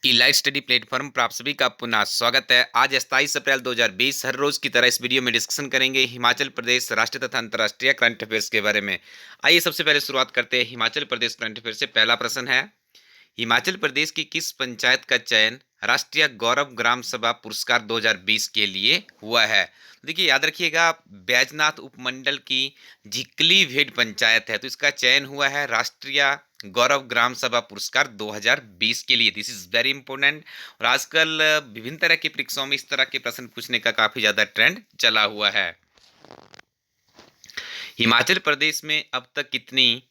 Elite study platform पर आप सभी का पुनः स्वागत है। आज 27 अप्रैल 2020 हर रोज की तरह इस वीडियो में डिस्कशन करेंगे हिमाचल प्रदेश राष्ट्रीय तथा अंतर्राष्ट्रीय करंट अफेयर्स के बारे में। आइए सबसे पहले शुरुआत करते हैं हिमाचल प्रदेश करंट अफेयर से। पहला प्रश्न है, हिमाचल प्रदेश की किस पंचायत का चयन राष्ट्रीय गौरव ग्राम सभा पुरस्कार 2020 के लिए हुआ है? तो देखिए याद रखिएगा, बैजनाथ उपमंडल की झिकली भेड़ पंचायत है, तो इसका चयन हुआ है राष्ट्रीय गौरव ग्राम सभा पुरस्कार 2020 के लिए। This is very important. और आजकल विभिन्न तरह की परीक्षाओं में इस तरह के प्रश्न पूछने का काफी ज्यादा ट्रेंड चला हुआ है। हिमाचल प्रदेश में अब तक कितनी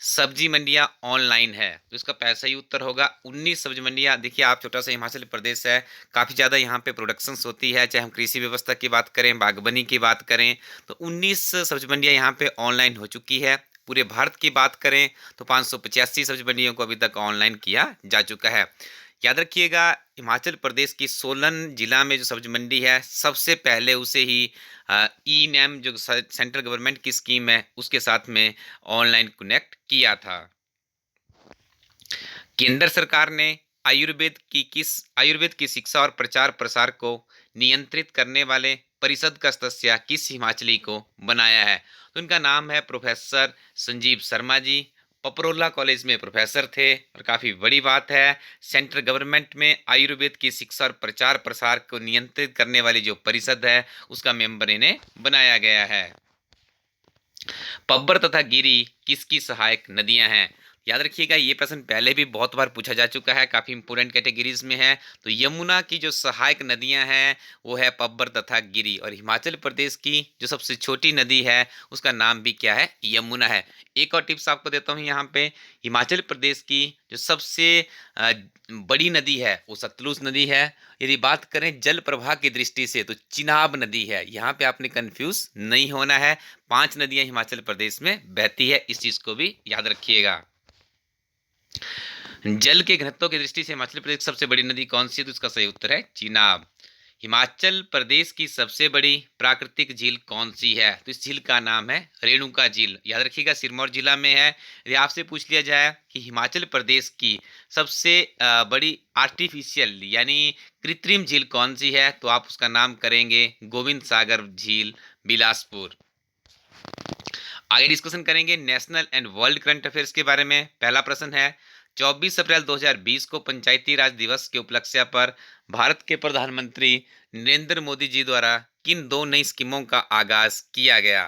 सब्जी मंडियां ऑनलाइन है? तो इसका पैसा ही उत्तर होगा 19 सब्जी मंडियां। देखिए आप, छोटा सा हिमाचल प्रदेश है, काफ़ी ज़्यादा यहाँ पे प्रोडक्शंस होती है, चाहे हम कृषि व्यवस्था की बात करें, बागवानी की बात करें, तो 19 सब्जी मंडियां यहाँ पे ऑनलाइन हो चुकी है। पूरे भारत की बात करें तो 585 सब्जी मंडियों को अभी तक ऑनलाइन किया जा चुका है। याद रखिएगा, हिमाचल प्रदेश की सोलन जिला में जो सब्जी मंडी है, सबसे पहले उसे ही ई नैम जो सेंट्रल गवर्नमेंट की स्कीम है उसके साथ में ऑनलाइन कनेक्ट किया था। केंद्र सरकार ने आयुर्वेद की शिक्षा और प्रचार प्रसार को नियंत्रित करने वाले परिषद का सदस्य किस हिमाचली को बनाया है? तो इनका नाम है प्रोफेसर संजीव शर्मा जी। पपरोला कॉलेज में प्रोफेसर थे और काफ़ी बड़ी बात है, सेंट्रल गवर्नमेंट में आयुर्वेद की शिक्षा और प्रचार प्रसार को नियंत्रित करने वाली जो परिषद है उसका मेंबर इन्हें बनाया गया है। पब्बर तथा गिरी किसकी सहायक नदियां हैं? याद रखिएगा, ये प्रश्न पहले भी बहुत बार पूछा जा चुका है, काफी इंपोर्टेंट कैटेगरीज में है। तो यमुना की जो सहायक नदियां हैं वो है पब्बर तथा गिरी, और हिमाचल प्रदेश की जो सबसे छोटी नदी है उसका नाम भी क्या है? यमुना है। एक और टिप्स आपको देता हूँ यहाँ पे, हिमाचल प्रदेश की जो सबसे बड़ी नदी है वो सतलुज नदी है। यदि बात करें जल प्रवाह की दृष्टि से तो चिनाब नदी है। यहाँ पे आपने कंफ्यूज नहीं होना है, 5 नदियां हिमाचल प्रदेश में बहती है, इस चीज को भी याद रखिएगा। जल के घनत्व की दृष्टि से हिमाचल प्रदेश की सबसे बड़ी नदी कौन सी है? तो इसका सही उत्तर है चिनाब। हिमाचल प्रदेश की सबसे बड़ी प्राकृतिक झील कौन सी है? तो इस झील का नाम है रेणुका झील। याद रखिएगा, सिरमौर जिला में है। यदि आपसे पूछ लिया जाए कि हिमाचल प्रदेश की सबसे बड़ी आर्टिफिशियल यानी कृत्रिम झील कौन सी है, तो आप उसका नाम करेंगे गोविंद सागर झील, बिलासपुर। आगे डिस्कशन करेंगे national and world current affairs के बारे में। पहला प्रश्न है, 24 अप्रैल 2020 को पंचायती राज दिवस के उपलक्ष्य पर भारत के प्रधानमंत्री नरेंद्र मोदी जी द्वारा किन दो नई स्कीमों का आगाज किया गया?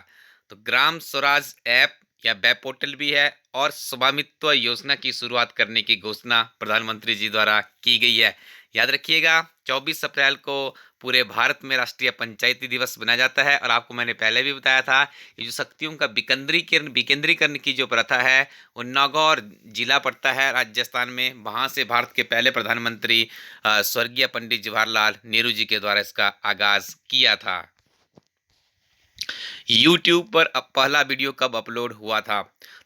तो ग्राम स्वराज ऐप या वेब पोर्टल भी है, और स्वामित्व योजना की शुरुआत करने की घोषणा प्रधानमंत्री जी द्वारा की गई है। याद रखिएगा, 24 अप्रैल को पूरे भारत में राष्ट्रीय पंचायती दिवस मनाया जाता है। और आपको मैंने पहले भी बताया था, ये जो शक्तियों का विकेंद्रीकरण की जो प्रथा है वो नागौर जिला पड़ता है राजस्थान में, वहाँ से भारत के पहले प्रधानमंत्री स्वर्गीय पंडित जवाहरलाल नेहरू जी के द्वारा इसका आगाज किया था। यूट्यूब पर पहला वीडियो कब अपलोड हुआ था?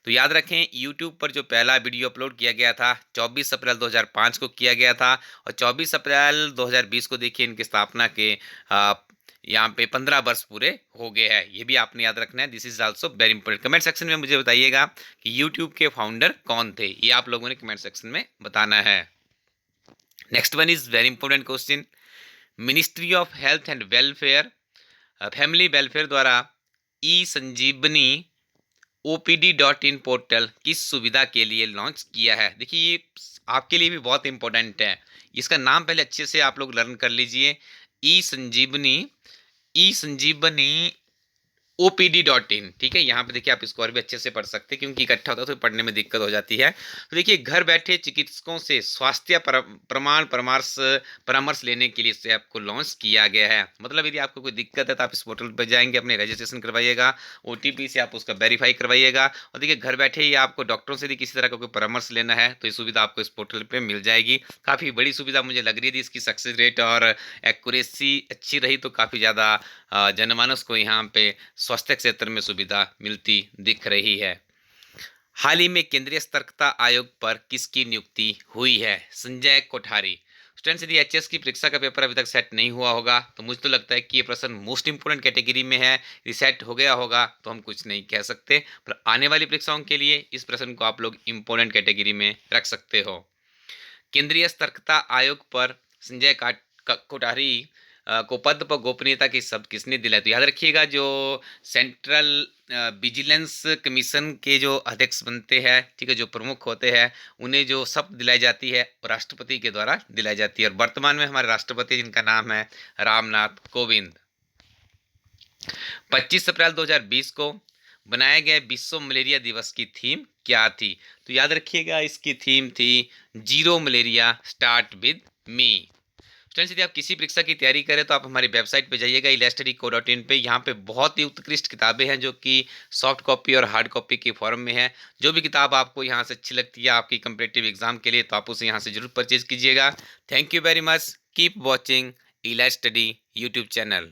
तो याद रखें, यूट्यूब पर जो पहला वीडियो अपलोड किया गया था 24 अप्रैल 2005 को किया गया था, और 24 अप्रैल 2020 को देखिए इनकी स्थापना के यहाँ पे 15 वर्ष पूरे हो गए हैं। ये भी आपने याद रखना है, this is also very important. Comment section में मुझे बताइएगा कि यूट्यूब के फाउंडर कौन थे, ये आप लोगों ने कमेंट सेक्शन में बताना है। Next one is very important question, ministry of health and welfare family welfare द्वारा ई संजीवनी OPD.in पोर्टल किस सुविधा के लिए लॉन्च किया है? देखिए ये आपके लिए भी बहुत इंपॉर्टेंट है, इसका नाम पहले अच्छे से आप लोग लर्न कर लीजिए। ई संजीवनी OPD.in, ठीक है। यहाँ पे देखिए आप इसको और भी अच्छे से पढ़ सकते हैं, क्योंकि इकट्ठा होता है तो पढ़ने में दिक्कत हो जाती है। तो देखिए, घर बैठे चिकित्सकों से स्वास्थ्य प्रमाण परामर्श लेने के लिए इसे आपको लॉन्च किया गया है। मतलब यदि आपको कोई दिक्कत है तो आप इस पोर्टल पर जाएंगे, अपने रजिस्ट्रेशन करवाइएगा, OTP से आप उसका वेरीफाई करवाइएगा, और देखिए घर बैठे ही आपको डॉक्टरों से भी किसी तरह का कोई परामर्श लेना है तो ये सुविधा आपको इस पोर्टल पर मिल जाएगी। काफ़ी बड़ी सुविधा मुझे लग रही थी, इसकी सक्सेस रेट और एक्यूरेसी अच्छी रही तो काफ़ी ज़्यादा जनमानस को यहाँ पे स्वास्थ्य क्षेत्र में सुविधा मिलती दिख रही है। हाल ही में केंद्रीय सतर्कता आयोग पर किसकी नियुक्ति हुई है? संजय कोठारी। स्टूडेंट्स, यदि HS की परीक्षा का पेपर अभी तक सेट नहीं हुआ होगा तो मुझे तो लगता है कि ये प्रश्न मोस्ट इंपोर्टेंट कैटेगरी में है। यदि सेट हो गया होगा तो हम कुछ नहीं कह सकते, पर आने वाली परीक्षाओं के लिए इस प्रश्न को आप लोग इंपोर्टेंट कैटेगरी में रख सकते हो। केंद्रीय सतर्कता आयोग पर संजय कोठारी को पद पर गोपनीयता की शपथ किसने दिलाई? तो याद रखिएगा जो सेंट्रल विजिलेंस कमीशन के जो अध्यक्ष बनते हैं, ठीक है, जो प्रमुख होते हैं, उन्हें जो शपथ दिलाई जाती है वो राष्ट्रपति के द्वारा दिलाई जाती है। और वर्तमान में हमारे राष्ट्रपति जिनका नाम है रामनाथ कोविंद। 25 अप्रैल 2020 को बनाए गए विश्व मलेरिया दिवस की थीम क्या थी? तो याद रखिएगा इसकी थीम थी zero malaria start with me. Students, यदि आप किसी परीक्षा की तैयारी करें तो आप हमारी वेबसाइट पे जाइएगा elaststudy.co.in पे। यहाँ पे बहुत ही उत्कृष्ट किताबें हैं जो कि सॉफ्ट कॉपी और हार्ड कॉपी के फॉर्म में है। जो भी किताब आपको यहाँ से अच्छी लगती है आपकी कम्पिटिटिव एग्जाम के लिए, तो आप उसे यहाँ से जरूर परचेज कीजिएगा। Thank you very much. Keep watching इलास्टडी यूट्यूब चैनल।